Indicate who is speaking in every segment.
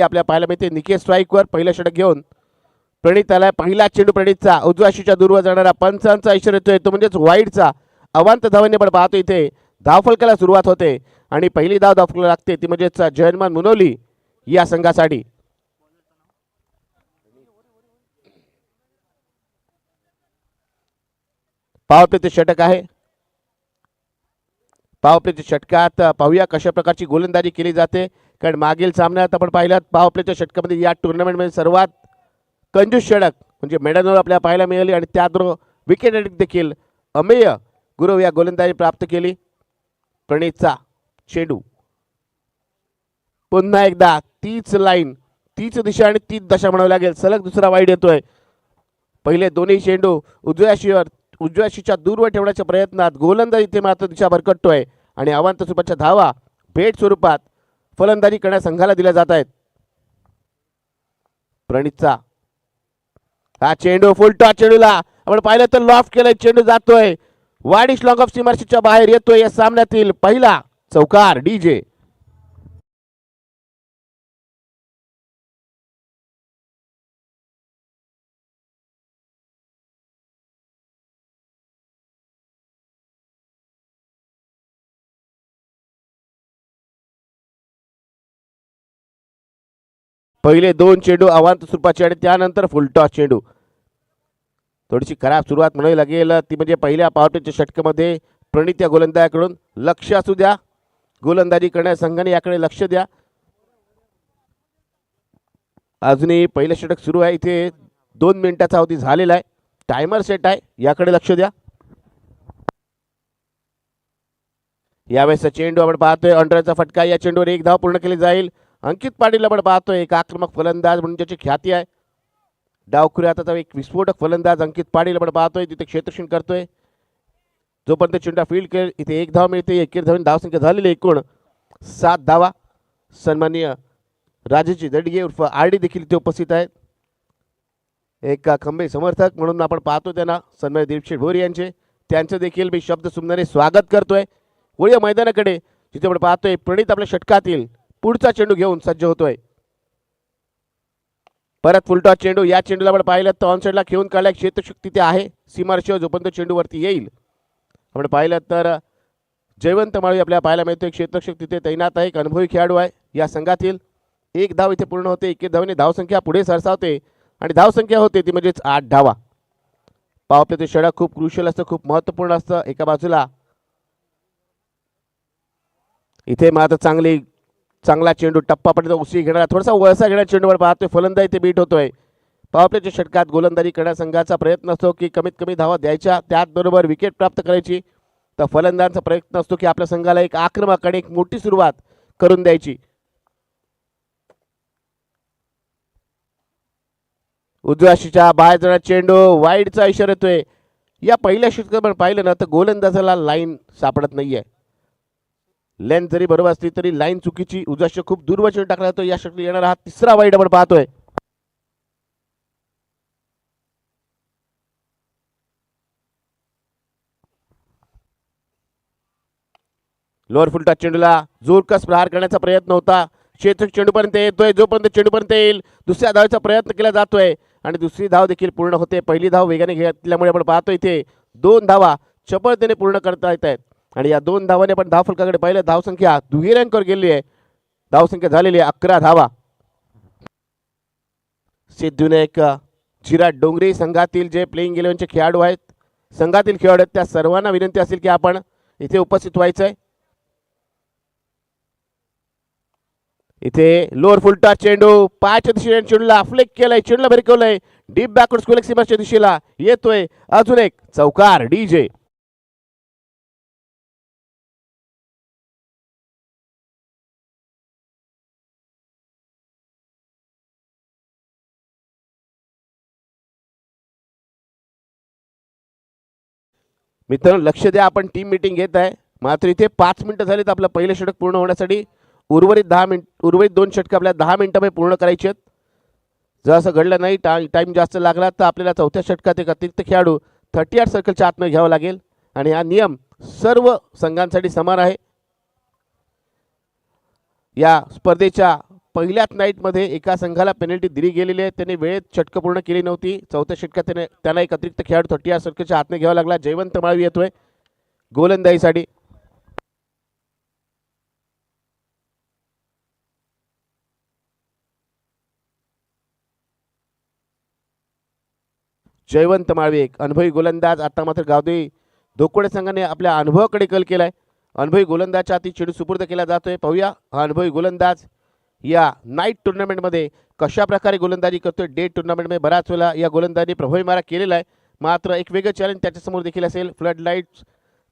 Speaker 1: आपल्या पाहायला मिळते निकेश स्ट्राईकवर पहिलं षटक घेऊन प्रणित आलाय. पहिला चेंडू प्रणितचा उजव्या शीच्या दूरवर जाणारा पंचांचा इशारा येतोय तो म्हणजेच वाईडचा. अवांत धावांनी पण पाहतो इथे धावफलकाला सुरुवात होते आणि पहिली धाव धावफलकाला लागते ती म्हणजेच जयमान मुनोली या संघासाठी. पावप्लेचे षटक आहे. पावप्लेच्या षटकात पाहूया कशा प्रकारची गोलंदाजी केली जाते, कारण मागील सामन्यात आपण पाहिलात पावप्लेच्या षटकामध्ये या टुर्नामेंटमध्ये सर्वात कंजूस षटक म्हणजे मेडनवर आपल्याला पाहायला मिळाली आणि त्याबरोबर विकेट देखील अमेय गुरव या गोलंदाजी प्राप्त केली. प्रणितचा चेंडू पुन्हा एकदा तीच लाईन तीच दिशा आणि तीच दशा म्हणावी लागेल. सलग दुसरा वाईड येतोय. पहिले दोन्ही चेंडू उजव्या शीच्या दूरवर ठेवण्याच्या प्रयत्नात गोलंदाजी इथे मात्र दिशा भरकटतोय आणि अवांत स्वरूपाच्या धावा भेट स्वरूपात फलंदाजी करण्यास संघाला दिल्या जात आहेत. प्रणितचा हा चेंडू फुल टॉस चेंडूला आपण पाहिलं तर लॉफ्ट केलंय. चेंडू जातोय वाडिश लॉंग ऑफ सीमारेषेच्या बाहेर येतोय. या सामन्यातील पहिला चौकार डीजे. पहिले दोन चेंडू अवांत स्वरूपाचे आणि त्यानंतर फुलटॉस चेंडू. थोडीशी खराब सुरुवात म्हणावी लागेल ती म्हणजे पहिल्या पॉवरप्लेच्या षटकामध्ये प्रणित या गोलंदाजाकडून लक्ष असू द्या. गोलंदाजी करण्यास संघाने याकडे लक्ष द्या. अजूनही पहिलं षटक सुरू आहे. इथे 2 मिनिटाचा अवधी झालेला आहे. टायमर सेट आहे, याकडे लक्ष द्या. यावेळेस चेंडू आपण पाहतोय अंडरचा फटका. या चेंडूवर एक धाव पूर्ण केली जाईल. अंकित पाटील आपण पाहतोय एक आक्रमक फलंदाज म्हणून ज्याची ख्याती आहे. डावखुऱ्याचा एक विस्फोटक फलंदाज अंकित पाटील आपण पाहतोय तिथे क्षेत्ररक्षण करतोय. जोपर्यंत चेंडू फील्ड केल इथे एक धाव मिळते. 21 धावांनी धावसंख्या झालेली एकूण 7 धावा. सन्माननीय राजेश दडगे उर्फ आरडी देखील इथे उपस्थित आहेत. एक खंबे समर्थक म्हणून आपण पाहतो त्यांना सन्माननीय दिलीप भोरी यांचे. त्यांचं देखील मी शब्द सुमनाने स्वागत करतोय. वळूया मैदानाकडे जिथे आपण पाहतोय प्रणित आपल्या षटकातील पुढचा चेंडू घेऊन सज्ज होतोय. परत फुलटॉस चेंडू. या चेंडूला आपण पाहिलं तर ऑन साईडला खेळून काढला. क्षेत्ररक्षक तिथे आहे सीमारेषेवर जोपर्यंत चेंडूवरती येईल. आपण पाहिलं तर जयवंत माळी आपल्याला पाहायला मिळतोय. क्षेत्ररक्षक तिथे तैनात आहे. एक अनुभवी खेळाडू आहे. या संघातील एक धाव इथे पूर्ण होते. 21 धावांनी धावसंख्या पुढे सरसावते आणि धावसंख्या होते ती म्हणजेच 8 धावा. पॉवरप्लेचे षटक खूप क्रुशियल असतं, खूप महत्त्वपूर्ण असतं. एका बाजूला इथे मात्र चांगला चेंडू टप्पा पडतो. उसळी घेणारा थोडासा वळसा घेणारा चेंडूवर पाहतोय. फलंदाज इथे बीट होतोय. पॉवरप्लेच्या षटकात गोलंदाजी करण्याचा संघाचा प्रयत्न असतो की कमीत कमी धावा द्यायच्या, त्याचबरोबर विकेट प्राप्त करायची. तर फलंदाजांचा प्रयत्न असतो की आपल्या संघाला एक आक्रमक आणि एक मोठी सुरुवात करून द्यायची. उजव्या शीच्या बाहेर जाणारा चेंडू वाईडचा इशारा येतोय. या पहिल्या षटकात आपण पाहिलं ना तर गोलंदाजाला लाईन सापडत नाहीये. लेंथ जरी बरोबर असली तरी लाईन चुकीची. उजव्या खूप दूरवर चेंडू टाकला जातो. या षटकात येणारा हा तिसरा वाईड आपण पाहतोय. लोअर फुलटॉस चेंडूला जोरकस प्रहार करण्याचा प्रयत्न होता. क्षेत्ररक्षक चेंडूपर्यंत येतोय. जोपर्यंत चेंडूपर्यंत येईल दुसऱ्या धावेचा प्रयत्न केला जातोय आणि दुसरी धाव देखील पूर्ण होते. पहिली धाव वेगाने घेतल्यामुळे आपण पाहतोय इथे 2 धावा चपळतेने पूर्ण करता येत आहेत आणि या 2 धावांनी आपण धावफलकाकडे पाहिलं. धावसंख्या दुहेरी अंकावर गेलेली आहे. धावसंख्या झालेली आहे 11 धावा. सिद्धविनायक झिरा डोंगरी संघातील जे प्लेइंग 11चे खेळाडू आहेत, संघातील खेळाडू आहेत, त्या सर्वांना विनंती असेल की आपण इथे उपस्थित व्हायचं आहे. इथे लोअर फुलटॉस चेंडू पायाच्या दिशेने चेंडूला फ्लिक केलंय. चेंडूला भिरकवलंय. डीप बॅकवर्ड स्क्वेअर सीमाच्या दिशेला येतोय. अजून एक चौकार डीजे. मित्रांनो लक्ष द्या, आपण टीम मीटिंग घेत आहे. मात्र इथे 5 मिनिटं झालीत आपलं पहिलं षटक पूर्ण होण्यासाठी. उर्वरित 2 षटकं आपल्याला 10 मिनिटांमध्ये पूर्ण करायची आहेत. जर असं घडलं नाही, टाइम जास्त लागला तर आपल्याला चौथ्या षटकात एक अतिरिक्त खेळाडू 38 सर्कलच्या आतमध्ये घ्यावा लागेल आणि हा नियम सर्व संघांसाठी समान आहे. या स्पर्धेच्या पहिल्याच नाईटमध्ये एका संघाला पेनल्टी दिली गेलेली आहे. त्याने वेळेत षटकं पूर्ण केली नव्हती. चौथ्या षटकात त्यांना एक अतिरिक्त खेळाडू 30 सर्कलच्या हातने घ्यावा लागला. जयवंत माळवी येतोय गोलंदाजीसाठी. जयवंत माळवी एक अनुभवी गोलंदाज. आता मात्र गावदेवी धोकोडे संघाने आपल्या अनुभवाकडे कल केलाय. अनुभवी गोलंदाजच्या हाती चेंडू सुपूर्द केला जातोय. पाहूया हा अनुभवी गोलंदाज या नाईट टुर्नामेंटमध्ये कशा प्रकारे गोलंदाजी करतोय. डे टुर्नामेंटमध्ये बऱ्याच वेळेला या गोलंदाजी प्रभावी मारा केलेला आहे. मात्र एक वेगळं चॅलेंज त्याच्यासमोर देखील असेल. फ्लड लाईट्स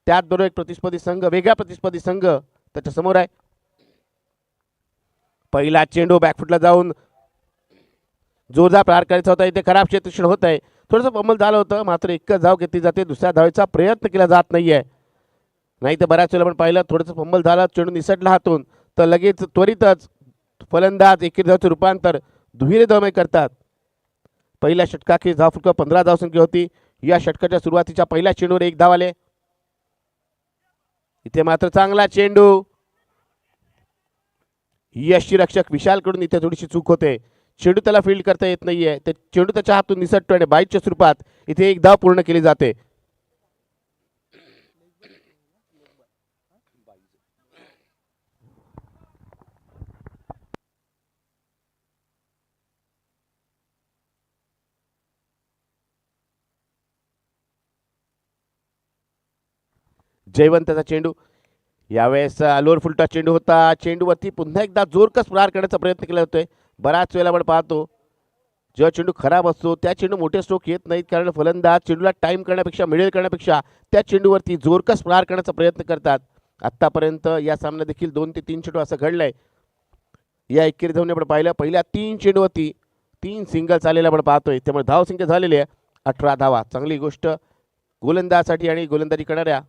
Speaker 1: त्याचबरोबर एक प्रतिस्पर्धी संघ, वेगळा प्रतिस्पर्धी संघ त्याच्यासमोर आहे. पहिला चेंडू बॅकफुटला जाऊन जोरदार प्रहार करायचा होता. इथे खराब क्षेत्ररक्षण होत आहे. थोडंसं फंबल झालं होतं. मात्र एकच धाव घेतली जाते. दुसऱ्या धावेचा प्रयत्न केला जात नाहीये. नाही तर बऱ्याच वेळेला आपण पाहिलं थोडंसं फंबल झालं, चेंडू निसटला हातून तर लगेच त्वरितच फलंदाज एकेरी धावचं रूपांतर दुहेरी धावमध्ये करतात. पहिल्या षटकाखेर धाव फक्त 15 धावसंख्या होती. या षटकाच्या सुरुवातीच्या पहिल्या चेंडूवर एक धाव आले. इथे मात्र चांगला चेंडू, यष्टीरक्षक विशालकडून इथे थोडीशी चूक होते. चेंडू त्याला फील्ड करता येत नाहीये. ते चेंडू त्याच्या हातून निसटतो आणि बाईटच्या स्वरूपात इथे एक धाव पूर्ण केली जाते. जयवंतचा चेंडू यावेळेस लोअर फुलटा चेंडू होता. चेंडूवरती पुन्हा एकदा जोरकस प्रहार करण्याचा प्रयत्न केला जातोय. बराच वेळेला आपण पाहतो जेव्हा चेंडू खराब असतो त्या चेंडू मोठे स्ट्रोक येत नाहीत, कारण फलंदाज चेंडूला टाइम करण्यापेक्षा मिळेल करण्यापेक्षा त्या चेंडूवरती जोरकस प्रहार करण्याचा प्रयत्न करतात. आत्तापर्यंत या सामन्यात देखील 2 ते 3 चेंडू असं घडलंय. या एकेरी धावने आपण पाहिलं पहिल्या 3 चेंडूवरती 3 सिंगल्स आलेल्या आपण पाहतोय. त्यामुळे धावसंख्या झालेली आहे 18 धावा. चांगली गोष्ट गोलंदाजासाठी आणि गोलंदाजी करणाऱ्या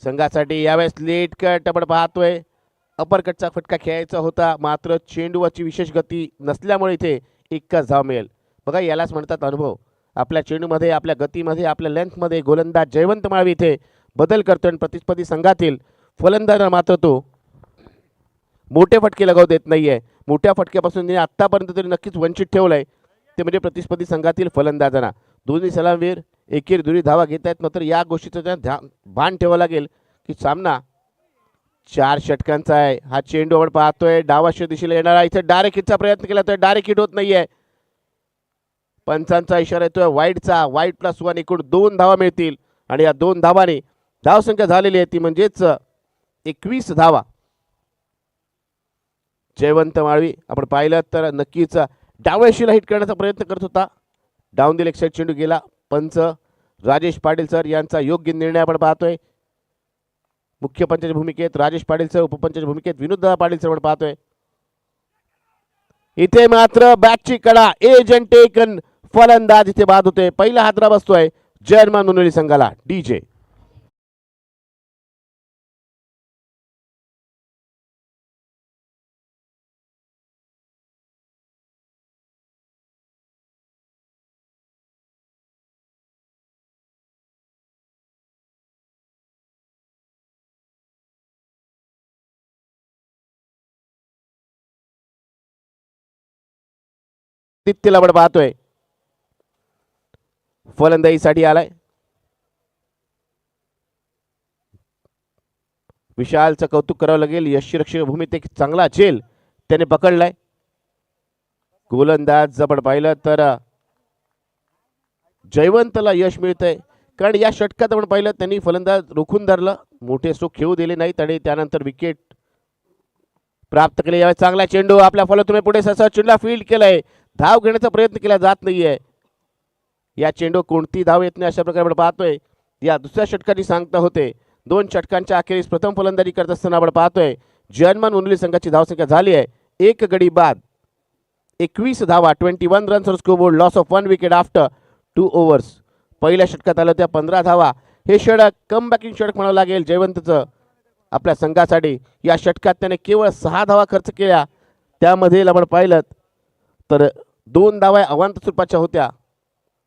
Speaker 1: संघासाठी. यावेळेस लेट कट आपण पाहतोय. अपर कटचा फटका खेळायचा होता, मात्र चेंडूवरची विशेष गती नसल्यामुळे इथे एकच धाव मिळेल. बघा यालाच म्हणतात अनुभव. आपल्या चेंडूमध्ये, आपल्या गतीमध्ये, आपल्या लेंथमध्ये गोलंदाज जयवंत माळवी इथे बदल करतोय आणि प्रतिस्पर्धी संघातील फलंदाजांना मात्र तो मोठे फटके लगावू देत नाहीये. मोठ्या फटक्यापासून तिने आत्तापर्यंत तरी नक्कीच वंचित ठेवलंय ते म्हणजे प्रतिस्पर्धी संघातील फलंदाजांना. दोन्ही सलामवीर एकेरी दुरी धावा घेत आहेत. मात्र या गोष्टीचं भान ठेवावं लागेल की सामना 4 षटकांचा आहे. हा चेंडू आपण पाहतोय डावाच्या दिशेला येणारा. इथे डायरेक्ट हिटचा प्रयत्न केला तर डायरेक्ट हिट होत नाहीये. पंचांचा इशारा येतोय वाईडचा. वाईड +1 एकूण 2 धावा मिळतील आणि या 2 धावांनी धावसंख्या झालेली आहे ती म्हणजेच 21 धावा. जयवंत माळवी आपण पाहिलं तर नक्कीच डाव्याशीला हिट करण्याचा प्रयत्न करत होता. डाऊन द लेग साइड चेंडू गेला. पंच राजेश पाटील सर यांचा योग्य निर्णय आपण पाहतोय. मुख्य पंचाच्या भूमिकेत राजेश पाटील सर, उपपंचाच्या भूमिकेत विनोददादा पाटील सर आपण पाहतोय. इथे मात्र बॅटची कडा एजंट टेकन फलंदाज इथे बाद होते. पहिला हादरा बसतोय जर्मन मुनोली संघाला. डीजे दित्तेला आपण पाहतोय फलंदाजीसाठी आलाय. विशालचं कौतुक करावं लागेल. यष्टीरक्षक भूमीत एक चांगला झेल त्याने पकडलाय. गोलंदाज आपण पाहिलं तर जयवंतला यश मिळतंय, कारण या षटकात आपण पाहिलं त्यांनी फलंदाज रोखून धरलं, मोठे स्ट्रोक खेळू दिले नाहीत आणि त्यानंतर विकेट प्राप्त केले. यावेळी चांगला चेंडू आपल्या फॉलोतून पुढे चेंडूला फील्ड केलाय. धाव घेण्याचा प्रयत्न केला जात नाहीये. या चेंडू कोणती धाव येत नाही अशा प्रकारे आपण पाहतोय. या दुसऱ्या षटकाची सांगता होते. 2 षटकांच्या अखेरीस प्रथम फलंदाजी करत असताना आपण पाहतोय जर्मन मुनोली संघाची धावसंख्या झाली आहे 1 गडी बाद 21 धावा. 21 runs on scoreboard. Loss of 1 wicket after 2 overs. पहिल्या षटकात आलं त्या 15 धावा. हे षटक कमबॅकिंग षटक म्हणावं लागेल जयवंतचं आपल्या संघासाठी. या षटकात त्याने केवळ 6 धावा खर्च केल्या. त्यामध्ये आपण पाहिलं तर 2 धावा अवांतर स्वरूपाच्या होत्या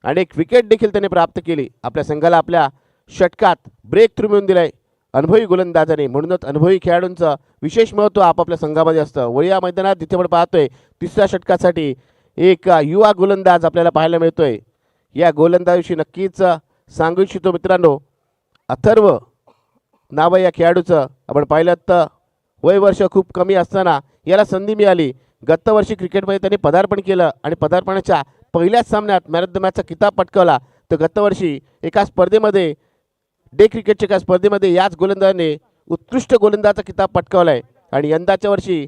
Speaker 1: आणि एक विकेट देखील त्याने प्राप्त केली. आपल्या संघाला आपल्या षटकात ब्रेक थ्रू मिळून दिलाय. अनुभवी गोलंदाजाने, म्हणूनच अनुभवी खेळाडूंचं विशेष महत्त्व आपापल्या संघामध्ये असतं. वळी या मैदानात जिथे आपण पाहतोय तिसऱ्या षटकासाठी एक युवा गोलंदाज आपल्याला पाहायला मिळतोय. या गोलंदाजाविषयी नक्कीच सांगू इच्छितो मित्रांनो. अथर्व नाव या खेळाडूचं आपण पाहिलं तर वय वर्ष खूप कमी असताना याला संधी मिळाली. गत वर्षी क्रिकेटमध्ये त्यांनी पदार्पण केलं आणि पदार्पणाच्या पहिल्याच सामन्यात मॅन ऑफ द मॅचचा किताब पटकावला. तर गत वर्षी एका स्पर्धेमध्ये डे क्रिकेटच्या एका स्पर्धेमध्ये याच गोलंदाजाने उत्कृष्ट गोलंदाजाचा किताब पटकावलाय आणि यंदाच्या वर्षी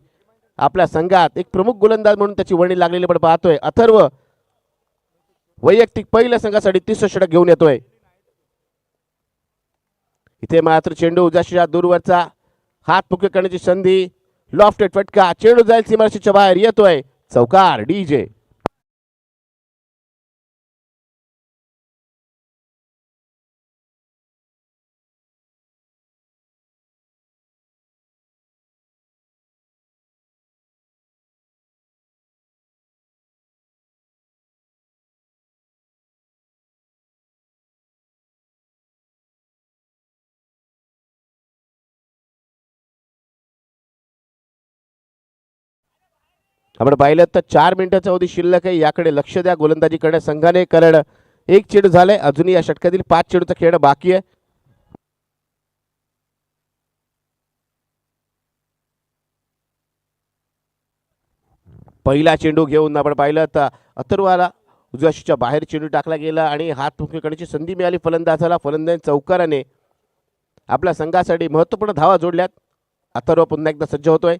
Speaker 1: आपल्या संघात एक प्रमुख गोलंदाज म्हणून त्याची वर्णी लागलेली आपण पाहतोय. अथर्व वैयक्तिक पहिल्या संघासाठी 30 षटक घेऊन येतोय. इथे मात्र चेंडू उजाशीच्या दूरवरचा हात मुख्य करण्याची संधी, लॉफ्टेड फटका, चेंडू जाईल सीमारेषेच्या बाहेर, येतोय चौकार. डीजे आपण पाहिलं तर 4 मिनिटाचा अवधी शिल्लक आहे. याकडे लक्ष द्या गोलंदाजी करण्या संघाने, कारण एक चेंडू झालाय. अजूनही या षटकातील 5 चेंडूचा खेळ बाकी आहे. पहिला चेंडू घेऊन आपण पाहिलं तर अथर्वाला उजव्याशीच्या बाहेर चेंडू टाकला गेला आणि हात मुख्य करण्याची संधी मिळाली फलंदाजाला. फलंदाज चौकाराने आपल्या संघासाठी महत्त्वपूर्ण धावा जोडल्यात. अथर्व पुन्हा एकदा सज्ज होतोय.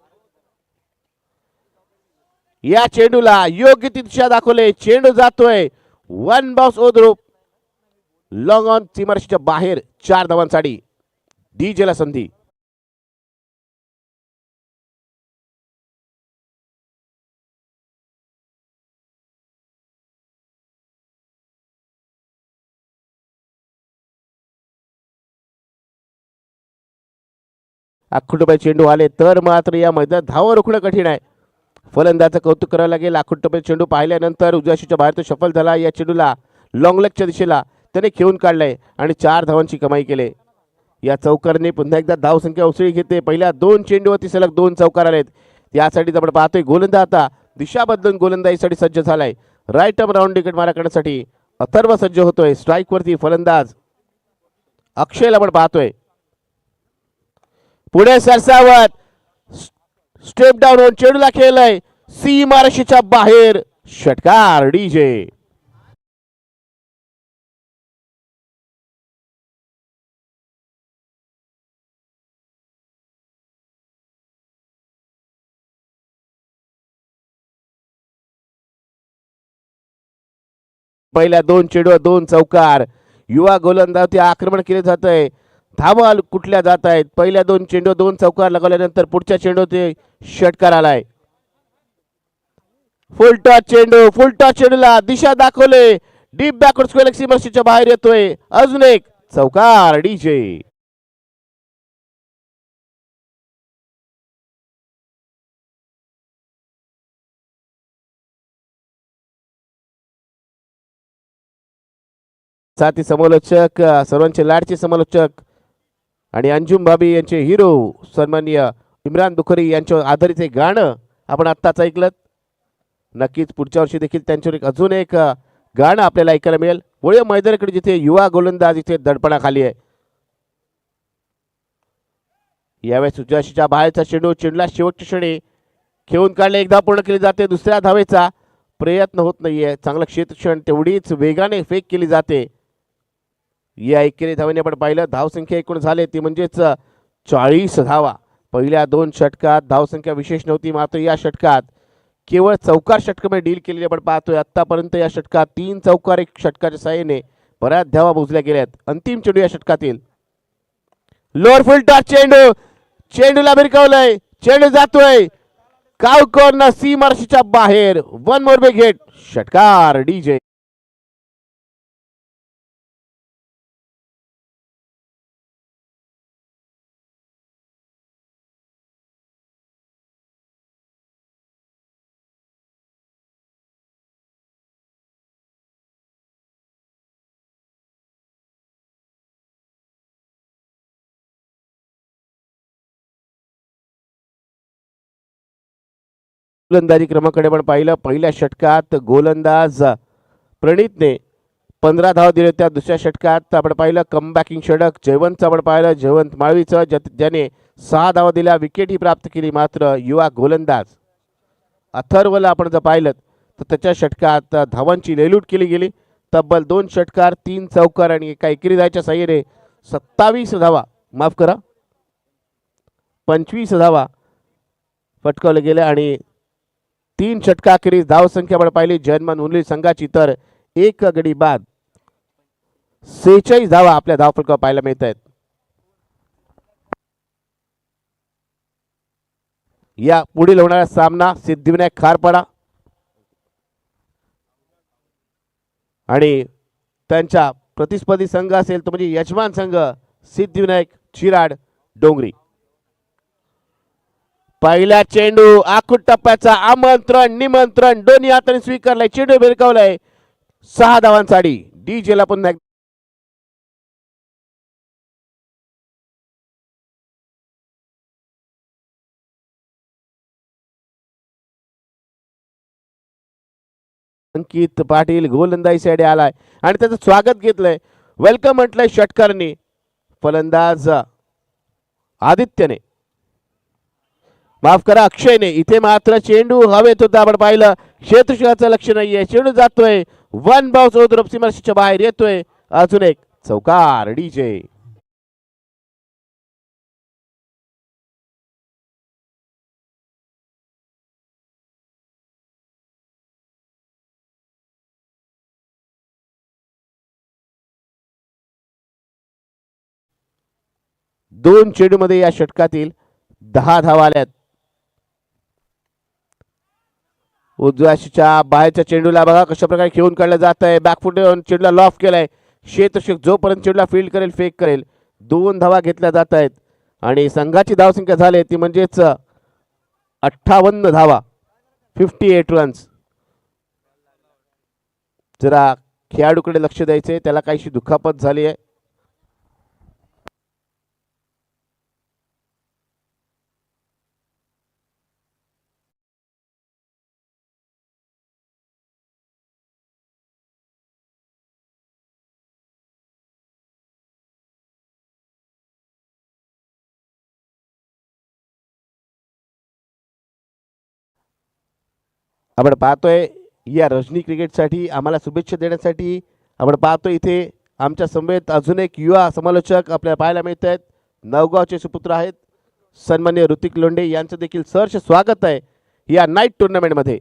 Speaker 1: या चेंडूला योग्य ती दिशा दाखवले, चेंडू जातोय वन बाउन्स ओद्रूप लॉंग ऑन सीमारेषेच्या बाहेर. 4 धावांसाठी डीजेला संधी. आखुटोबाई चेंडू आले तर मात्र या मैदानात धावा रोखणं कठीण आहे. फलंदाजाचं कौतुक करावं लागेल. आखुटोबाई चेंडू पाहिल्यानंतर उजव्याशीच्या बाहेर तो सफल झाला. या चेंडूला लॉंग लेगच्या दिशेला त्याने खेळून काढलंय आणि 4 धावांची कमाई केली. या चौकारने पुन्हा एकदा धावसंख्या उसळी घेते. पहिल्या 2 चेंडूवरती सलग 2 चौकार आलेत. त्यासाठी आपण पाहतोय गोलंदाज आता दिशा बदलून गोलंदाजीसाठी सज्ज झालाय. राईट आर्म राऊंड विकेट मारा करण्यासाठी अथर्व सज्ज होतोय. स्ट्राईक वरती फलंदाज अक्षयला आपण पाहतोय. पुढे सरसावत स्टेप डाऊन होऊन चेंडूला खेळलाय सीमारेषेच्या बाहेर. षटकार. डीजे पहिल्या 2 चेंडूवर 2 चौकार. युवा गोलंदाज आक्रमण केले जात आहे. धावा कुठल्या जात आहेत. पहिल्या 2 चेंडू 2 चौकार लगावल्यानंतर पुढच्या चेंडू ते षटकार आलाय. फुल टॉस चेंडू, फुल टॉस चेंडूला दिशा दाखवले, डीप बॅकवर्ड स्क्वेअर सीमारेषेच्या बाहेर येतोय. अजून एक चौकार. डीजे साथी समालोचक, सर्वांचे लाडचे समालोचक आणि अंजुम भाभी यांचे हिरो सन्माननीय इम्रान बुखारी यांच्यावर आधारित हे गाणं आपण आत्ताच ऐकलं. नक्कीच पुढच्या वर्षी देखील त्यांच्यावर अजून एक गाणं आपल्याला ऐकायला मिळेल. वळीय मैदानाकडे जिथे युवा गोलंदाज इथे दडपणाखाली आहे. यावेळेस उजव्याशीच्या बाहेरचा चेंडू, चेंडूला शेवटच्या क्षणी खेळून काढले. एकदा पूर्ण केली जाते. दुसऱ्या धावेचा प्रयत्न होत नाहीये. चांगलं क्षेत्रक्षण तेवढीच वेगाने फेक केली जाते. या 21 धावेने आपण पाहिलं धावसंख्या एकूण झाले ती म्हणजेच 40 धावा. पहिल्या 2 षटकात धावसंख्या विशेष नव्हती, मात्र या षटकात केवळ चौकार षटकामध्ये डील केलेली आपण पाहतोय. आतापर्यंत या षटकात 3 चौकार एक षटकाच्या साहाय्याने बऱ्याच धावा मोजल्या गेल्यात. अंतिम चेंडू या षटकातील लोअर फुल टॉस चेंडू, चेंडूला भिरकावलंय, चेंडू जातोय काव कॉर्नर सीमारेषेच्या बाहेर. One more big hit. षटकार. डीजे गोलंदाजी क्रमांकाकडे पण पाहिलं. पहिल्या षटकात गोलंदाज प्रणितने 15 धावा दिले होत्या. दुसऱ्या षटकात आपण पाहिलं कमबॅकिंग षटक जयवंतचं आपण पाहिलं. जयवंत माळवीचं ज्याने 6 धावा दिल्या, विकेटही प्राप्त केली. मात्र युवा गोलंदाज अथर्वला आपण जर पाहिलं तर त्याच्या षटकात धावांची लेलूट केली गेली. तब्बल 2 षटकार, 3 चौकार आणि एका एकेरी धावाच्या साह्याने 27 धावा, माफ करा 25 धावा फटकावले गेले आणि 3 षटकाखेरीज धावसंख्या आपण पाहिली जर्मन उरली संघाची तर एक गडी बाद 46 धावा आपल्या धावफलकावर पाहायला मिळत आहेत. या पुढील होणारा सामना सिद्धिविनायक खारपाडा आणि त्यांचा प्रतिस्पर्धी संघ असेल तो म्हणजे यजमान संघ सिद्धिविनायक चिराड डोंगरी. पहिला चेंडू आखूट टप्प्याचा आमंत्रण निमंत्रण दोन्ही हाताने स्वीकारलाय. चेंडू भिरकावलाय. 6 धावांसाठी डीजेला पुन्हा अंकित पाटील गोलंदाजी साइड आलाय आणि त्याचं स्वागत घेतलंय. वेलकम म्हटलंय षटकारांनी. फलंदाज आदित्यने, माफ करा अक्षयने. इथे मात्र चेंडू हवेत होता आपण पाहिलं. क्षेत्ररक्षकाचं लक्ष नाहीये. चेंडू जातोय वन बाउन्स होत सीमारेषेच्या बाहेर येतोय. अजून एक चौकार डीजे. दोन चेंडूमध्ये या षटकातील 10 धावा आल्यात. उजव्याच्या बाहेरच्या चेंडूला बघा कशा प्रकारे खेळून काढलं जात आहे. बॅकफुट चेंडूला लॉफ केलाय. क्षेत्ररक्षक जोपर्यंत चेंडूला फील्ड करेल फेक करेल. 2 धावा घेतल्या जात आहेत आणि संघाची धावसंख्या झाली ती म्हणजेच 58 धावा 58 रन्स. जरा खेळाडूकडे लक्ष द्यायचे, त्याला काहीशी दुखापत झाली आहे. आपण पाहतोय या रजनी क्रिकेटसाठी आम्हाला शुभेच्छा देण्यासाठी आपण पाहतोय इथे आमच्या समवेत अजून एक युवा समालोचक आपल्याला पाहायला मिळत आहेत. नवगावचे सुपुत्र आहेत सन्मान्य ऋतिक लोंढे यांचं देखील सहर्ष स्वागत आहे या नाईट टुर्नामेंटमध्ये.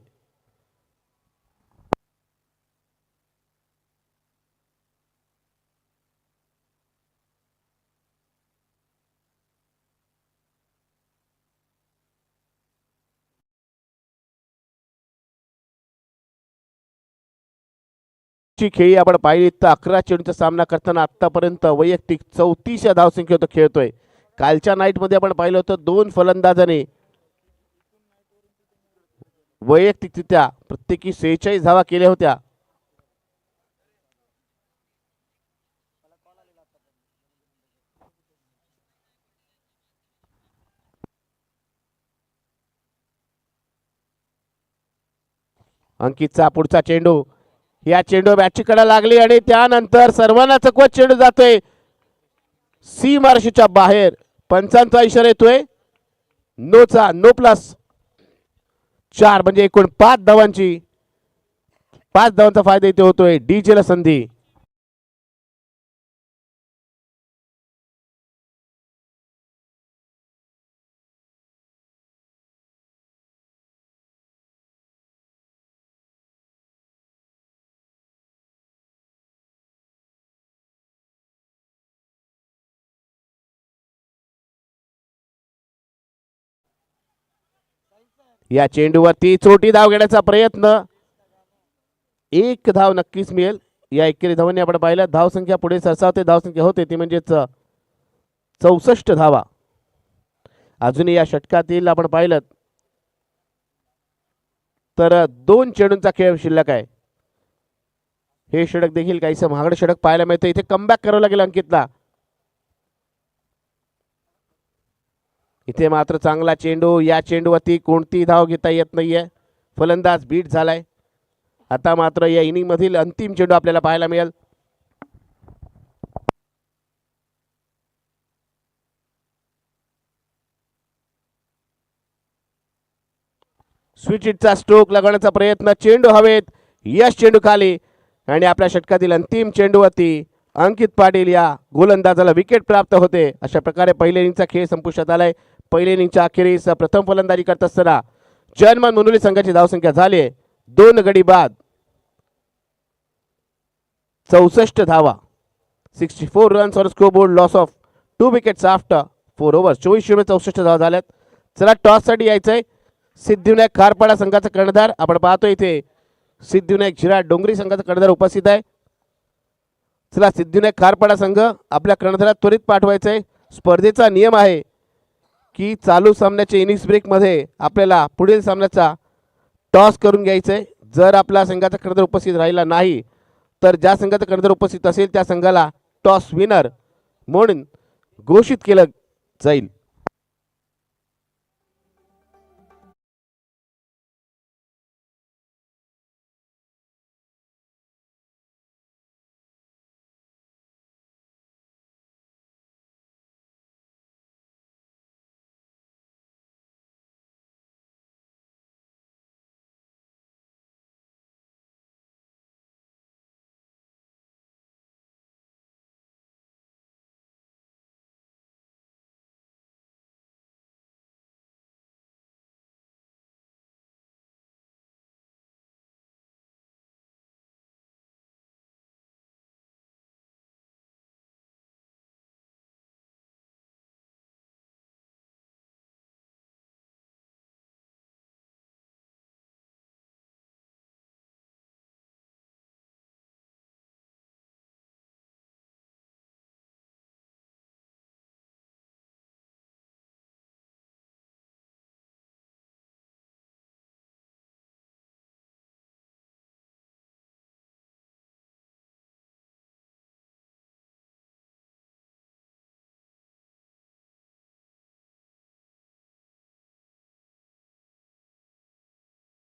Speaker 1: खेळी आपण पाहिली तर 11 चेंडूचा सामना करताना आतापर्यंत वैयक्तिक 34 या धावसंख्येवर खेळतोय. कालच्या नाईट मध्ये आपण पाहिलं होतं 2 फलंदाजांनी वैयक्तिकरित्या प्रत्येकी 46 धावा केल्या होत्या. अंकितचा पुढचा चेंडू, या चेंडू बॅटची कडा लागली आणि त्यानंतर सर्वांना चकवत चेंडू जातोय सीमारेषेच्या बाहेर. पंचांचा इशारा येतोय नोचा, नो प्लस 4 म्हणजे एकूण 5 धावांचा फायदा इथे होतोय. डीजेला संधी. या चेंडूवरती चोटी धाव घेण्याचा प्रयत्न. 1 धाव नक्कीच मिळेल. या एकेरी धावांनी आपण पाहिलं धावसंख्या पुढे सरसावते. धावसंख्या होते ती म्हणजेच 64 धावा. अजूनही या षटकातील आपण पाहिलं तर 2 चेंडूंचा खेळ शिल्लक आहे. हे षटक देखील काहीसं महागडे षटक पाहायला मिळतं. इथे कमबॅक करावं लागेल अंकितला. इथे मात्र चांगला चेंडू. या चेंडूवरती कोणती धाव घेता येत नाहीये. फलंदाज बीट झालाय. आता मात्र या इनिंग मधील अंतिम चेंडू आपल्याला पाहायला मिळेल. स्विच चा स्ट्रोक लगवण्याचा प्रयत्न, चेंडू हवेत, यश चेंडू खाली आणि आपल्या षटकातील अंतिम चेंडूवरती अंकित पाटील या गोलंदाजाला विकेट प्राप्त होते. अशा प्रकारे पहिल्या इनिंगचा खेळ संपुष्टात आलाय. पहिल्या इनिंगच्या अखेरीस प्रथम फलंदाजी करत असताना जर्मन मुनोली संघाची धावसंख्या झाली आहे 2 गडी बाद 64 धावा. 64 runs on scoreboard, loss of 2 wickets after 4 overs. 24 मध्ये 64 धावा झाल्यात. चला टॉस साठी यायचंय. सिद्धिविनायक खारपाडा संघाचा कर्णधार आपण पाहतो इथे सिद्धिविनायक झिरा डोंगरी संघाचा कर्णधार उपस्थित आहे. चला सिद्धिविनायक खारपाडा संघ आपल्या कर्णधारात त्वरित पाठवायचंय. स्पर्धेचा नियम आहे की चालू सामन्याच्या इनिंग्स ब्रेक मध्ये आपल्याला पुढील सामन्याचा टॉस करून घ्यायचंय. जर आपला संघाचा कर्णधार उपस्थित राहिला नाही तर ज्या संघाचा कर्णधार उपस्थित असेल त्या संघाला टॉस विनर म्हणून घोषित केलं जाईल.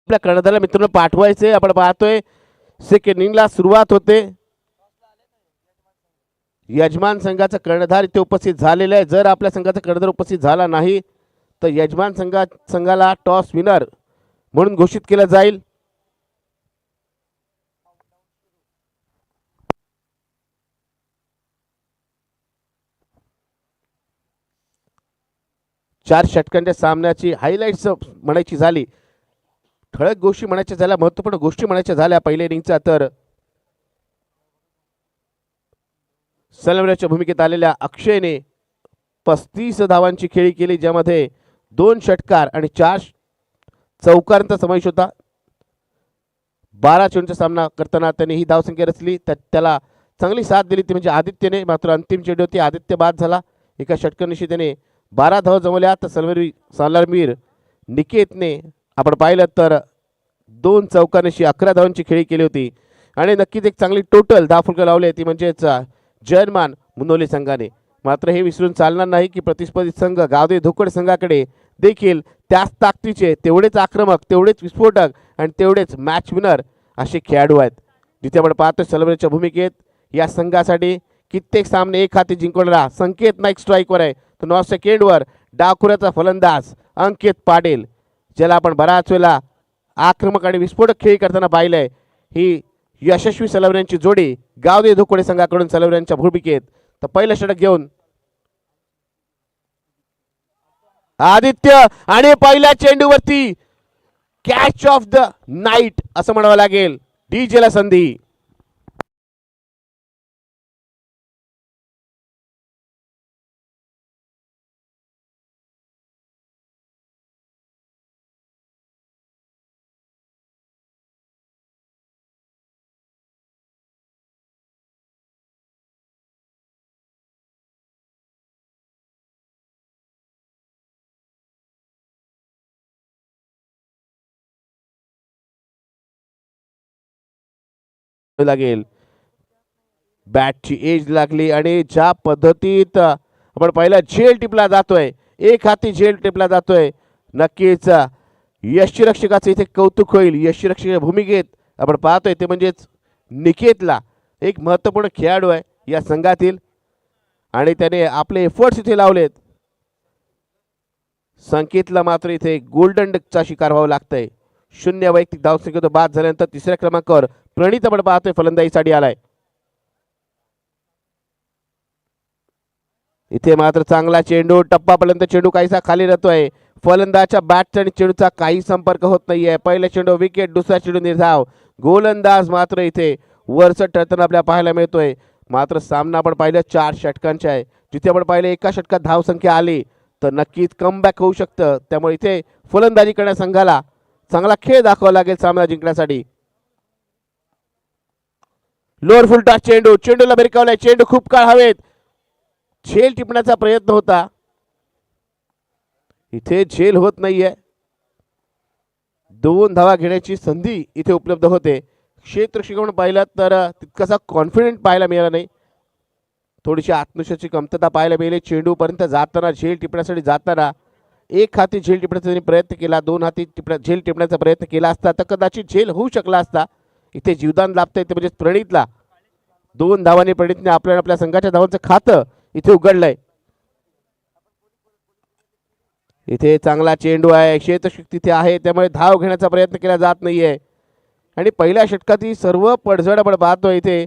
Speaker 1: आपल्या कर्णधाराला मित्रांनो पाठवायचे. आपण पाहतोय सेकंड इनिंगला सुरुवात होते. यजमान संघाचा कर्णधार इथे उपस्थित झालेला आहे. जर आपल्या संघाचा कर्णधार उपस्थित झाला नाही तर यजमान संघाला टॉस विनर म्हणून घोषित केलं जाईल. चार षटकांच्या सामन्याची हायलाइट्स म्हणायची झाली, ठळक गोष्टी म्हणायच्या झाल्या, महत्त्वपूर्ण गोष्टी म्हणायच्या झाल्या पहिल्या इनिंगचा तर सलमराच्या भूमिकेत आलेल्या अक्षयने 35 धावांची खेळी केली, ज्यामध्ये 2 षटकार आणि 4 चौकारांचा समावेश होता. 12 चेंडूचा सामना करताना त्यांनी ही धावसंख्या रचली. त्याला चांगली साथ दिली ती म्हणजे आदित्यने. मात्र अंतिम चेंडू होती, आदित्य बाद झाला. एका षटकानिशी त्याने 12 धावा जमवल्या. तर सलमीर निकेतने आपण पाहिलं तर 2 चौकानिशी 11 धावांची खेळी केली होती आणि नक्कीच एक चांगली टोटल धावफलकं लावली ती म्हणजेच जर्मन मुनोली संघाने. मात्र हे विसरून चालणार नाही की प्रतिस्पर्धी संघ गावदे धोकड संघाकडे देखील त्याच ताकदीचे, तेवढेच आक्रमक, तेवढेच विस्फोटक आणि तेवढेच मॅच विनर असे खेळाडू आहेत. जिथे आपण पाहतो सलमराच्या भूमिकेत या संघासाठी कित्येक सामने एक हाती जिंकवणारा संकेत नाईक स्ट्राईकवर आहे. तर 9 सेकंडवर डावखुऱ्याचा फलंदाज अंकित पाटील, ज्याला आपण बराच वेळा आक्रमक आणि विस्फोटक खेळी करताना पाहिलंय. ही यशस्वी सलवऱ्यांची जोडी गावदे धोकोडे संघाकडून सलवऱ्यांच्या भूमिकेत. तर पहिलं षटक घेऊन आदित्य आणि पहिल्या चेंडूवरती कॅच ऑफ द नाईट असं म्हणावं लागेल. डीजेला संधी. लागेल बॅटची एज लागली आणि ज्या पद्धतीत आपण पहिला झेल टिपला जातोय, एक हाती झेल टिपला जातोय, नक्कीच यष्टीरक्षकाचं इथे कौतुक होईल. यष्टीरक्षक भूमिकेत आपण पाहतोय ते म्हणजेच निकेतला एक महत्त्वपूर्ण खेळाडू आहे या संघातील आणि त्याने आपले एफर्ट्स इथे लावलेत. संकेतला मात्र इथे गोल्डन डकचा शिकार व्हावं लागतंय. 0 वैयक्तिक धावसंख्येत बाद झाल्यानंतर तिसऱ्या क्रमांकावर प्रणित आपण पाहतोय फलंदाजीसाठी आलाय. इथे मात्र चांगला चेंडू टप्पापर्यंत चेंडू काहीसा खाली राहतोय. फलंदाच्या बॅटचा आणि चेंडूचा काही संपर्क होत नाहीये. पहिला चेंडू विकेट, दुसरा चेंडू निर्धाव. गोलंदाज मात्र इथे वरचढ ठरताना आपल्याला पाहायला मिळतोय. मात्र सामना आपण पाहिलं 4 षटकांचा आहे. जिथे आपण पाहिलं एका षटकात धावसंख्या आली तर नक्कीच कमबॅक होऊ शकतं. त्यामुळे इथे फलंदाजी करण्या संघाला चांगला खेळ दाखवावा लागेल सामना जिंकण्यासाठी. लोअर फुलटा चेंडू, चेंडूला भिरकावलाय. चेंडू खूप काळ हवेत. झेल टिपण्याचा प्रयत्न होता. इथे झेल होत नाहीये. 2 धावा घेण्याची संधी इथे उपलब्ध होते. क्षेत्ररक्षक पाहिलं तर तितकासा कॉन्फिडंट पाहायला मिळाला नाही. थोडीशी आत्मविश्वासाची कमतरता पाहायला मिळाली. चेंडूपर्यंत जाताना झेल टिपण्यासाठी जाताना एक हाती झेल टिपण्याचा त्यांनी प्रयत्न केला. 2 हाती झेल टिपण्याचा प्रयत्न केला असता तर कदाचित झेल होऊ शकला असता. इथे जीवदान लाभतंय ते म्हणजे प्रणितला. 2 धावांनी प्रणितने आपल्या संघाच्या धावांचं खातं इथे उघडलंय. इथे चांगला चेंडू आहे. क्षेत्ररक्षक तिथे आहे त्यामुळे धाव घेण्याचा प्रयत्न केला जात नाहीये. आणि पहिल्या षटकातील सर्व पडझड आपण पाहतोय. इथे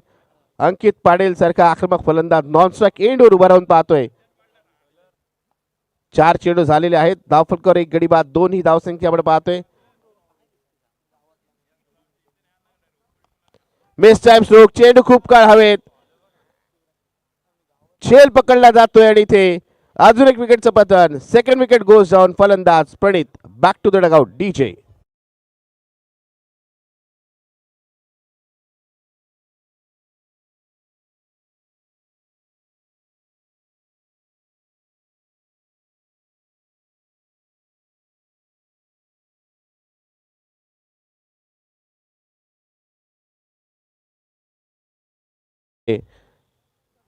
Speaker 1: अंकित पाटील सारखा आक्रमक फलंदाज नॉन स्ट्राइक एंडवर उभा राहून पाहतोय. 4 चेंडू झालेले आहेत. धावफलकावर 1 गडी बाद. 2 ही धावसंख्या आपण पाहतोय. Miss time stroke. चेंडू खूप काळ हवेत. झेल पकडला जातोय आणि इथे अजून एक विकेटचं पतन. Second wicket goes down. फलंदाज Pranit back to the dugout. डीजे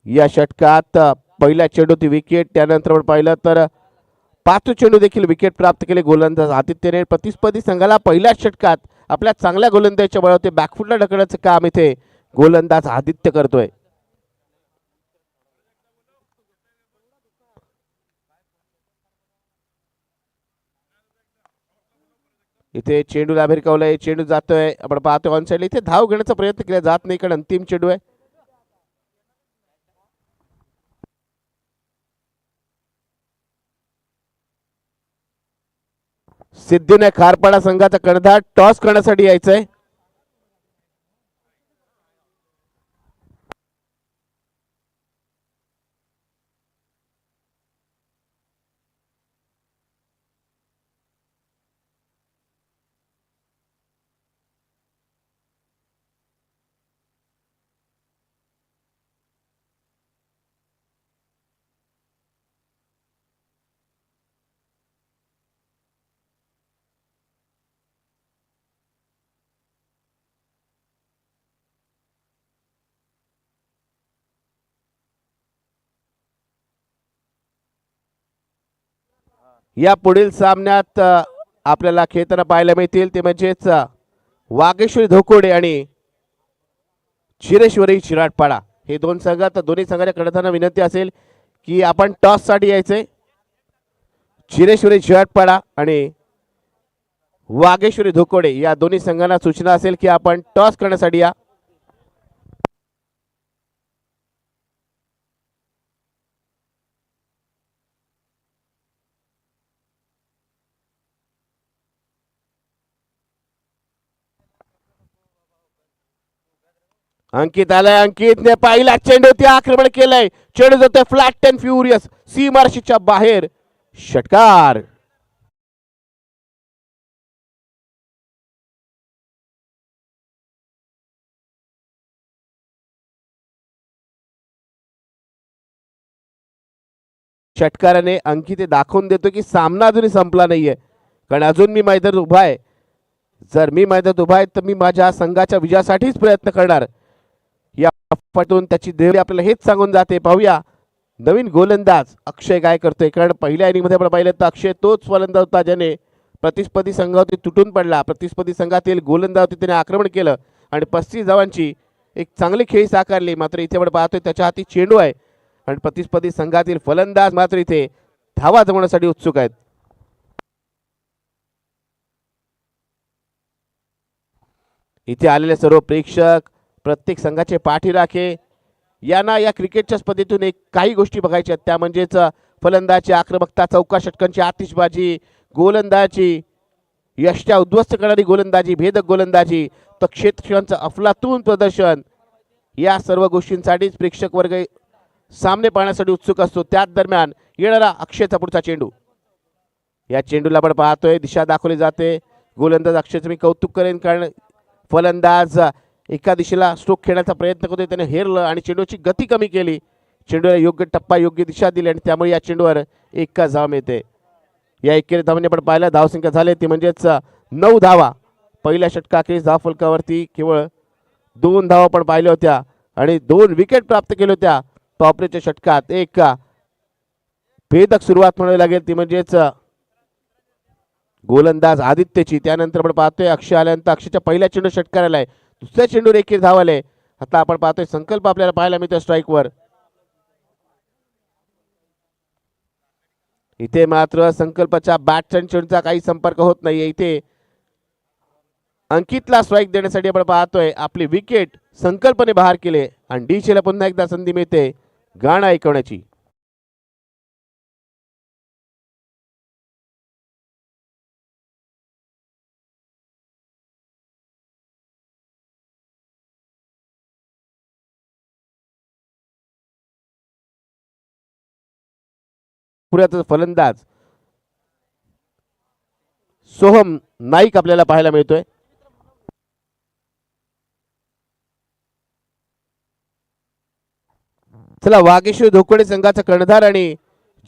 Speaker 1: या षटकात पहिल्या चेंडूची विकेट. त्यानंतर आपण पाहिलं तर 5 चेंडू देखील विकेट प्राप्त केले गोलंदाज आदित्यने. प्रतिस्पर्धी संघाला पहिल्या षटकात आपल्या चांगल्या गोलंदाजीच्या बळावर बॅकफुटला ढकलण्याचं काम इथे गोलंदाज आदित्य करतोय. इथे चेंडूला भिरकावलंय. चेंडू जातोय आपण पाहतोय ऑन साइड. इथे धाव घेण्याचा प्रयत्न केला जात नाही कारण अंतिम चेंडू आहे. सिद्धीने खारपाडा संघाचा कर्णधार टॉस करण्यासाठी यायचंय. या पुढील सामन्यात आपल्याला खेळताना पाहायला मिळतील ते म्हणजेच वागेश्वरी धोकोडे आणि चिरेश्वरी चिराटपाडा हे 2 संघ. तर दोन्ही संघाच्या कर्णधारांना विनंती असेल की आपण टॉस साठी यायचंय. चिरेश्वरी चिराटपाडा आणि वागेश्वरी धोकोडे या दोन्ही संघांना सूचना असेल की आपण टॉस करण्यासाठी या. अंकित आलाय. अंकितने पहिला चेंडू ते आक्रमण केलंय. चेंडू जातोय फ्लॅट अँड फ्युरियस सीमारशीच्या बाहेर. षटकार. षटकाराने अंकित दाखवून देतो की सामना अजूनही संपला नाहीये कारण अजून मी मैदानात उभा आहे. जर मी मैदानात उभा आहे तर मी माझ्या संघाच्या विजयासाठीच प्रयत्न करणार. या पटून त्याची देवी आपल्याला हेच सांगून जाते. पाहूया नवीन गोलंदाज अक्षय काय करतोय. कारण पहिल्या इनिंग मध्ये आपण पाहिलं तर अक्षय तोच फलंदाज होता ज्याने प्रतिस्पर्धी संघावरती तुटून पडला. प्रतिस्पर्धी संघातील गोलंदाजावरती त्याने आक्रमण केलं आणि 35 धावांची एक चांगली खेळी साकारली. मात्र इथे आपण पाहतोय त्याच्या हाती चेंडू आहे आणि प्रतिस्पर्धी संघातील फलंदाज मात्र इथे धावा जमवण्यासाठी उत्सुक आहेत. इथे आलेले सर्व प्रेक्षक, प्रत्येक संघाचे पाठीराखे यांना या क्रिकेटच्या स्पर्धेतून एक काही गोष्टी बघायच्या आहेत. त्या म्हणजेच फलंदाजी आक्रमकता, चौका षटकांची आतिषबाजी, गोलंदाजी यष्ट्या उद्ध्वस्त करणारी गोलंदाजी, भेदक गोलंदाजी, तर क्षेत्ररक्षकांचं अफलातून प्रदर्शन, या सर्व गोष्टींसाठीच प्रेक्षक वर्ग सामने पाहण्यासाठी उत्सुक असतो. त्याच दरम्यान येणारा अक्षयचा पुढचा चेंडू, या चेंडूला आपण पाहतोय दिशा दाखवली जाते. गोलंदाज अक्षयचं मी कौतुक करेन, कारण फलंदाज एका दिशेला स्ट्रोक खेळण्याचा प्रयत्न करतोय, त्याने हेरलं आणि चेंडूची गती कमी केली, चेंडूला योग्य टप्पा योग्य दिशा दिली आणि त्यामुळे या चेंडूवर 1 धाव मिळते. या एकेरी धावांनी आपण पाहिलं धावसंख्या झाले ती म्हणजेच 9 धावा. पहिल्या षटकाखेरीस धाव फलकावरती केवळ 2 धावा पण पाहिल्या होत्या आणि 2 विकेट प्राप्त केल्या होत्या. टॉपरेच्या षटकात एक भेदक सुरुवात म्हणावी लागेल ती म्हणजेच गोलंदाज आदित्यची. त्यानंतर आपण पाहतोय अक्षय आल्यानंतर अक्षयच्या पहिल्या चेंडू षटकार आलाय, दुसऱ्या चेंडूवर एकेरी धाव आले. आता आपण पाहतोय संकल्प आपल्याला पाहायला मिळतोय स्ट्राईकवर. इथे मात्र संकल्पाच्या बॅटच्या चेंडूचा काही संपर्क होत नाहीये. इथे अंकितला स्ट्राईक देण्यासाठी आपण पाहतोय आपली विकेट संकल्पने बाहेर केले आणि डीशेला पुन्हा एकदा संधी मिळते गाणं ऐकवण्याची. पुण्याचा फलंदाज सोहम नाईक आपल्याला पाहायला मिळतोय. चला वागेश्वर धोकडे संघाचा कर्णधार आणि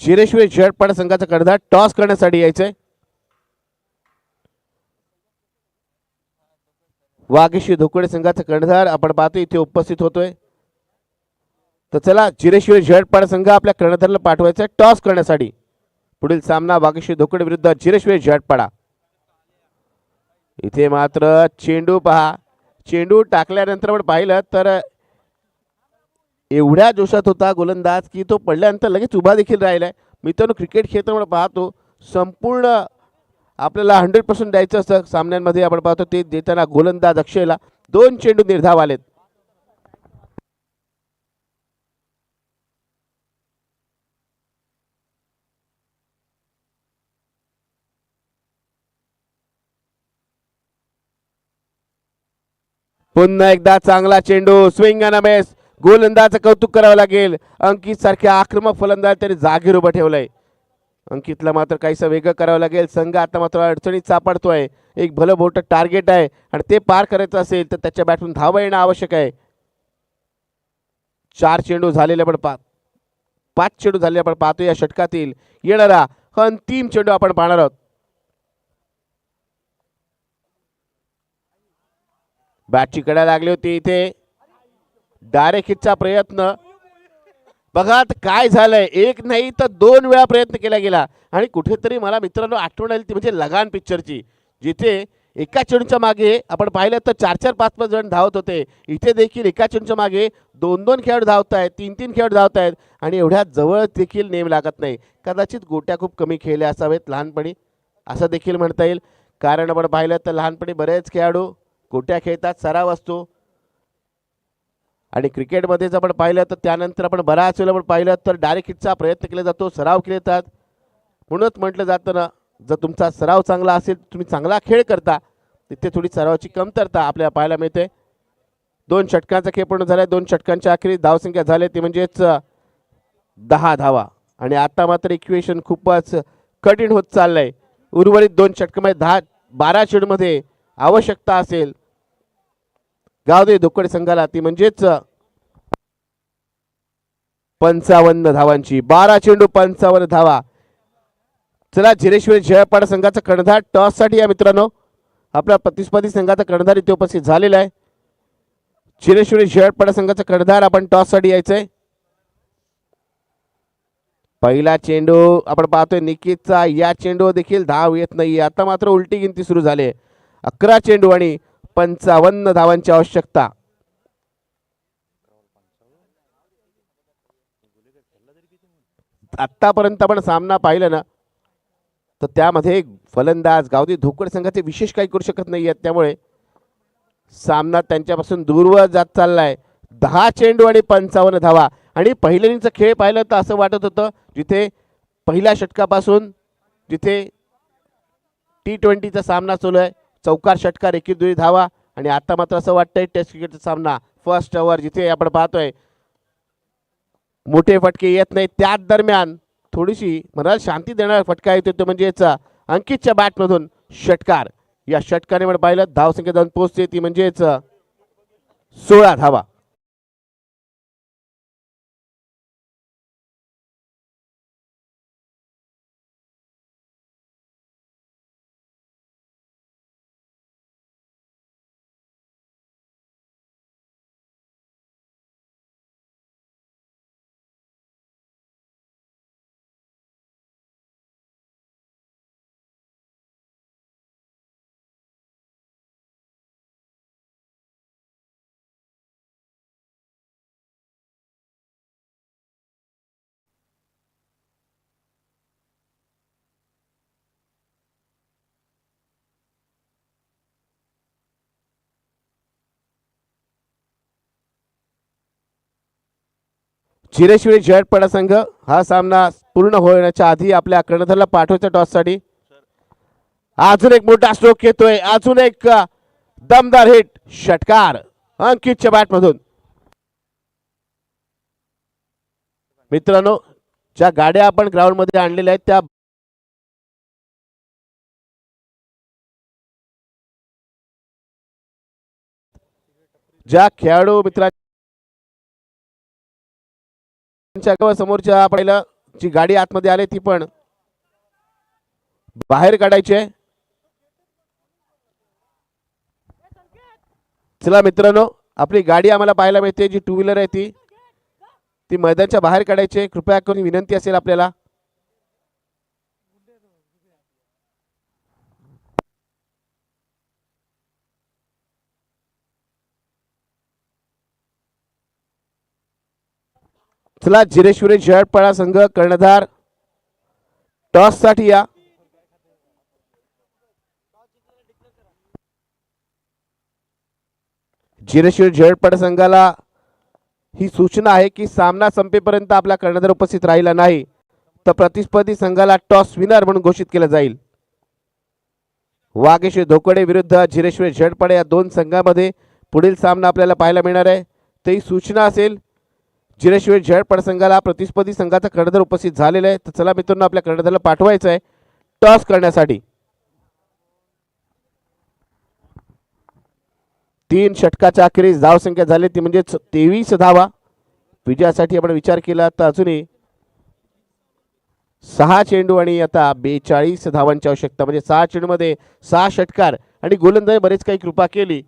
Speaker 1: जिरेश्वर झडपाडा संघाचा कर्णधार टॉस करण्यासाठी यायचंय. वागेश्वर धोकडे संघाचा कर्णधार आपण पाहतो इथे उपस्थित होतोय. तर चला जिरेश्वर झडपाडा संघ आपल्या कर्णधाराला पाठवायचा आहे टॉस करण्यासाठी. पुढील सामना वागेश्वर धोकडे विरुद्ध जिरेश्वर झडपाडा. इथे मात्र चेंडू पहा, चेंडू टाकल्यानंतर आपण पाहिलं तर एवढ्या जोशात होता गोलंदाज की तो पडल्यानंतर लगेच उभा देखील राहिलाय. मित्रांनो क्रिकेट खेळताना पाहतो संपूर्ण आपल्याला 100% द्यायचं असतं सामन्यांमध्ये. आपण पाहतो ते देताना गोलंदाज अक्षयला 2 चेंडू निर्धाव आलेत. पुन्हा एकदा चांगला चेंडू, स्विंग अँड मिस. गोलंदाजाचं कौतुक करावं लागेल. अंकित सारख्या आक्रमक फलंदाज त्याने जागेवर उभं ठेवलंय. अंकितला मात्र काहीसं वेगळं करावं लागेल. संघ आता मात्र अडचणीत सापडतोय. एक भलं मोठं टार्गेट आहे आणि ते पार करायचं असेल तर त्याच्या बॅटून धावा येणं आवश्यक आहे. 4 चेंडू झालेले आपण 5 चेंडू झालेले आपण पाहतो. या षटकातील येणारा अंतिम चेंडू आपण पाहणार आहोत. बॅटची कडा लागली होती, इथे डायरेक्ट हिटचा प्रयत्न. बघा काय झालंय, एक नाही तर 2 वेळा प्रयत्न केला गेला आणि कुठेतरी मला मित्रांनो आठवण आली ती म्हणजे लगान पिक्चरची, जिथे एका चेंडूच्या मागे आपण पाहिलं तर 4-4, 5-5 जण धावत होते. इथे देखील एका चेंडूच्या मागे 2-2 खेळाडू धावत आहेत, 3-3 खेळाडू धावत आहेत आणि एवढ्या जवळ देखील नेम लागत नाही. कदाचित गोट्या खूप कमी खेळल्या असावेत लहानपणी असं देखील म्हणता येईल. कारण आपण पाहिलं तर लहानपणी बरेच खेळाडू गोट्या खेळतात, सराव असतो. आणि क्रिकेटमध्ये जर आपण पाहिलं तर त्यानंतर आपण बराच वेळेला आपण पाहिलं तर डायरेक्ट हिटचा प्रयत्न केला जातो, सराव केले जातात. म्हणूनच म्हटलं जातं ना, जर तुमचा सराव चांगला असेल तुम्ही चांगला खेळ करता, तिथे थोडी सरावाची कमतरता आपल्याला पाहायला मिळते. 2 षटकांचा खेळ पूर्ण झाला. 2 षटकांच्या अखेरीस धावसंख्या झाली ती म्हणजेच 10 धावा. आणि आता मात्र इक्वेशन खूपच कठीण होत चाललंय. उर्वरित 2 षटकामध्ये 12 चेंडूमध्ये आवश्यकता असेल गावदे धोकडे संघाला ती म्हणजेच 55 धावांची. 12 चेंडू 55 धावा. चला जिरेश्वरी झळपाडा संघाचा कर्णधार टॉस साठी या मित्रांनो. आपला प्रतिस्पर्धी संघाचा कर्णधार इथे उपस्थित झालेला आहे. जिरेश्वरी झळपाडा संघाचा कर्णधार आपण टॉस साठी यायचंय. पहिला चेंडू आपण पाहतोय निकितचा, या चेंडू देखील धाव येत नाही. आता मात्र उलटी गिनती सुरू झाली. 11 चेंडू आणि 55 धावांची आवश्यकता. आतापर्यंत आपण सामना पाहिला ना, तर त्यामध्ये फलंदाज गावदी धोकड संघाचे विशेष काही करू शकत नाही आहेत. त्यामुळे सामना त्यांच्यापासून दूरवर जात चाललाय. 10 चेंडू आणि 55 धावा. आणि पहिल्यांचा खेळ पाहिलं तर असं वाटत होतं जिथे पहिल्या षटकापासून जिथे T20चा सामना चालू आहे, चौकार षटकार 21 धावा. आणि आता मात्र असं वाटतंय टेस्ट क्रिकेटचा सामना फर्स्ट ओव्हर जिथे आपण पाहतोय मोठे फटके येत नाहीत. त्याच दरम्यान थोडीशी मनाला शांती देणारा फटका येतो तो म्हणजे अंकितच्या बॅटमधून षटकार. या षटकाने आपण पाहिलं धावसंख्या जाऊन पोहोचते ती म्हणजेच 16 धावा. चिरेशिवरी जयटपाडा संघ हा सामना पूर्ण होण्याच्या आधी आपल्या कर्णधारला पाठवायचा टॉससाठी. अजून एक मोठा स्ट्रोक येतोय, अजून एक दमदार हिट, षटकार अंकितच्या बॅटमधून. मित्रांनो, ज्या गाड्या आपण ग्राउंड मध्ये आणलेल्या आहेत त्या ज्या खेळाडू मित्रांच्या समोरच्या पहिला जी गाडी आतमध्ये आली ती पण बाहेर काढायची आहे. चला मित्रांनो, आपली गाडी आम्हाला पाहायला मिळते जी टू व्हीलर आहे ती मैदानाच्या बाहेर काढायची. कृपया करून विनंती असेल आपल्याला. चला जिरेश्वरी जयटपाडा संघ कर्णधार टॉस साठी या. जिरेश्वरी जयटपाडा संघाला ही सूचना आहे की सामना संपेपर्यंत आपला कर्णधार उपस्थित राहिला नाही तर प्रतिस्पर्धी संघाला टॉस विनर म्हणून घोषित केलं जाईल. वागेश्वर धोकडे विरुद्ध जिरेश्वरी जयटपाडा या दोन संघांमध्ये पुढील सामना आपल्याला पाहायला मिळणार आहे. ही सूचना असेल. जिरेश्वरी जयटपाडा संघाला प्रतिस्पर्धी संघाचा कर्णधार उपस्थित झालेला आहे. तर चला मित्रांनो, आपल्या कर्णधाराला पाठवायचं आहे टॉस करण्यासाठी. 3 षटकाच्या अखेरीस धावसंख्या झाली ती म्हणजे 23 धावा. विजयासाठी आपण विचार केला तर अजूनही 6 चेंडू आणि आता 42 धावांची आवश्यकता. म्हणजे 6 चेंडूमध्ये 6 षटकार आणि गोलंदाजी बरेच काही कृपा केली,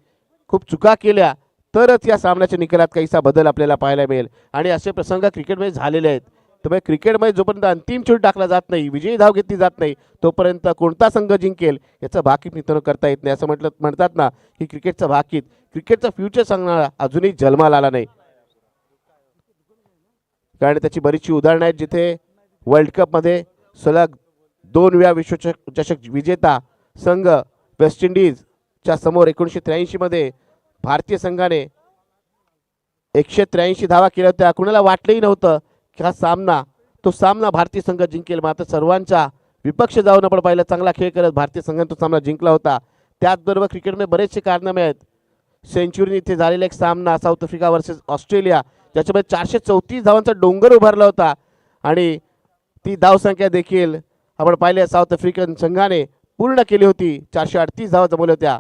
Speaker 1: खूप चुका केल्या तरच या सामन्याच्या निकालात काहीसा बदल आपल्याला पाहायला मिळेल. आणि असे प्रसंग क्रिकेटमध्ये झालेले आहेत. त्यामुळे क्रिकेटमध्ये जोपर्यंत अंतिम चेंडू टाकला जात नाही, विजयी धाव घेतली जात नाही, तोपर्यंत कोणता संघ जिंकेल याचं भाकीत मित्रांनो करता येत नाही. असं म्हणतात ना की क्रिकेटचं भाकीत, क्रिकेटचा फ्युचर सांगणारा अजूनही जन्माला आला नाही. कारण त्याची बरीचशी उदाहरणं आहेत जिथे वर्ल्ड कपमध्ये सलग 2 वेळा विश्वचषक विजेता संघ वेस्ट इंडिजच्या समोर 1983 मध्ये भारतीय संघाने 183 धावा केल्या होत्या. कुणाला वाटलंही नव्हतं की हा सामना भारतीय संघ जिंकेल. मात्र सर्वांचा विपक्ष जाऊन आपण पाहिलं चांगला खेळ करत भारतीय संघाने तो सामना जिंकला होता. त्याचबरोबर क्रिकेटमध्ये बरेचसे कारनामे आहेत. सेंचुरी इथे झालेला एक सामना साऊथ आफ्रिका वर्सेस ऑस्ट्रेलिया, ज्याच्यामध्ये 434 धावांचा डोंगर उभारला होता आणि ती धावसंख्या देखील आपण पाहिले साऊथ आफ्रिकन संघाने पूर्ण केली होती. 438 धावा जमवल्या होत्या.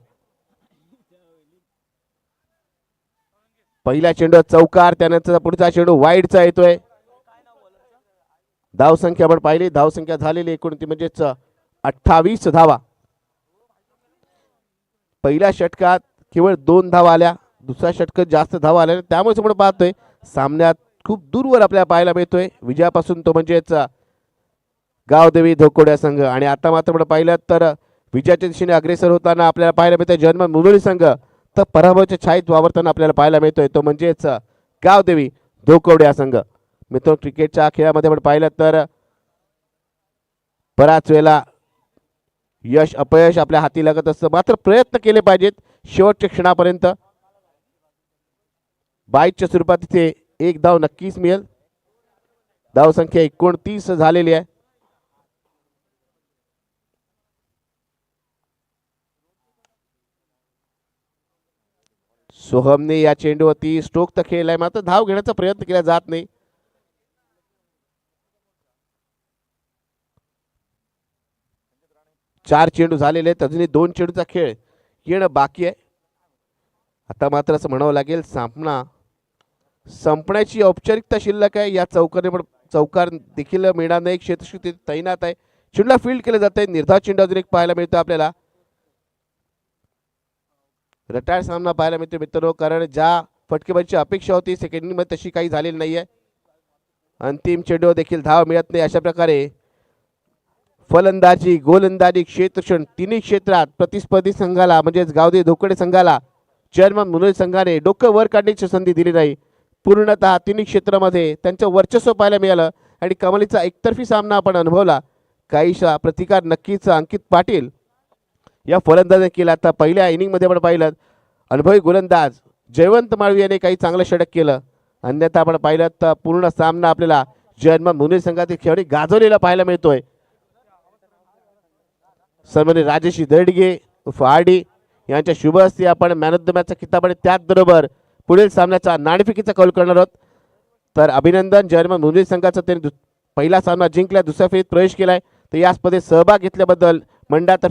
Speaker 1: पहिला चेंडू चौकार, त्यानंतर पुढचा चेंडू वाईडचा येतोय. धावसंख्या आपण पाहिली, धावसंख्या झालेली एकूण ती म्हणजेच 28 धावा. पहिल्या षटकात केवळ 2 धावा आल्या, दुसऱ्या षटकात जास्त धावा आल्या. त्यामुळे आपण पाहतोय सामन्यात खूप दूरवर आपल्याला पाहायला मिळतोय विजयापासून तो म्हणजेच गावदेवी धोकोड्या संघ. आणि आता मात्र आपण पाहिलं तर विजयाच्या दिशेने अग्रेसर होताना आपल्याला पाहायला मिळतोय जर्मन मुनुळी संघ. तर पराभवाच्या छायेत वावरताना आपल्याला पाहायला मिळतोय तो म्हणजेच गावदेवी धोकोड्या संघ. मित्रांनो, क्रिकेटच्या खेळामध्ये आपण पाहिलं तर बराच वेळेला यश अपयश आपल्या हाती लागत असतं, मात्र प्रयत्न केले पाहिजेत शेवटच्या क्षणापर्यंत. 22च्या स्वरूपात तिथे एक धाव नक्कीच मिळेल. धावसंख्या 29 झालेली आहे. सोहमने या चेंडूवरती स्ट्रोक तर खेळलाय, मात्र धाव घेण्याचा प्रयत्न केला जात नाही. चार चेंडू झालेले आहेत, अजूनही 2 चेंडूचा खेळ येणं बाकी आहे. आता मात्र असं म्हणावं लागेल सामना संपण्याची औपचारिकता शिल्लक आहे. या चौकार देखील मिळणार नाही. क्षेत्ररक्षक तैनात आहे. चेंडूला फील्ड केलं जात आहे. निर्धाव चेंडू अजून एक पाहायला मिळतो आपल्याला. रटाळ सामना पाहायला मिळतो मित्रांनो, कारण ज्या फटकेबाजीची अपेक्षा होती सेकंड इनिंगमध्ये तशी काही झालेली नाहीये. अंतिम चेंडूवर देखील धाव मिळत नाही. अशा प्रकारे फलंदाजी, गोलंदाजी, क्षेत्ररक्षण तिन्ही क्षेत्रात प्रतिस्पर्धी संघाला म्हणजेच गावदेवी धोकोडे संघाला जर्मन मुनुळी संघाने डोकं वर काढण्याची संधी दिली नाही. पूर्णतः तिन्ही क्षेत्रामध्ये त्यांचं वर्चस्व पाहायला मिळालं आणि कमालीचा एकतर्फी सामना आपण अनुभवला. काहीशा प्रतिकार नक्कीच अंकित पाटील या फलंदाजाने केला. आता पहिल्या इनिंगमध्ये आपण पाहिलं अनुभवी गोलंदाज जयवंत माळवी याने काही चांगलं षटक केलं. अन्यथा आपण पाहिलं तर पूर्ण सामना आपल्याला जर्मन मुनुळी संघातील खेळाडू गाजवलेला पाहायला मिळतोय. सन्माननीय राजेशी दर्डगे उर्फ आरडी यांच्या शुभ हस्ते आपण मॅन ऑफ द मॅचचा किताब आणि त्याचबरोबर पुढील सामन्याचा नाणेफेकीचा कौल करणार आहोत. तर अभिनंदन जर्मन मुनुळी संघाचा, त्यांनी पहिला सामना जिंकला, दुसऱ्या फेरीत प्रवेश केलाय. तर या स्पर्धेत सहभाग घेतल्याबद्दल मंडळातर्फे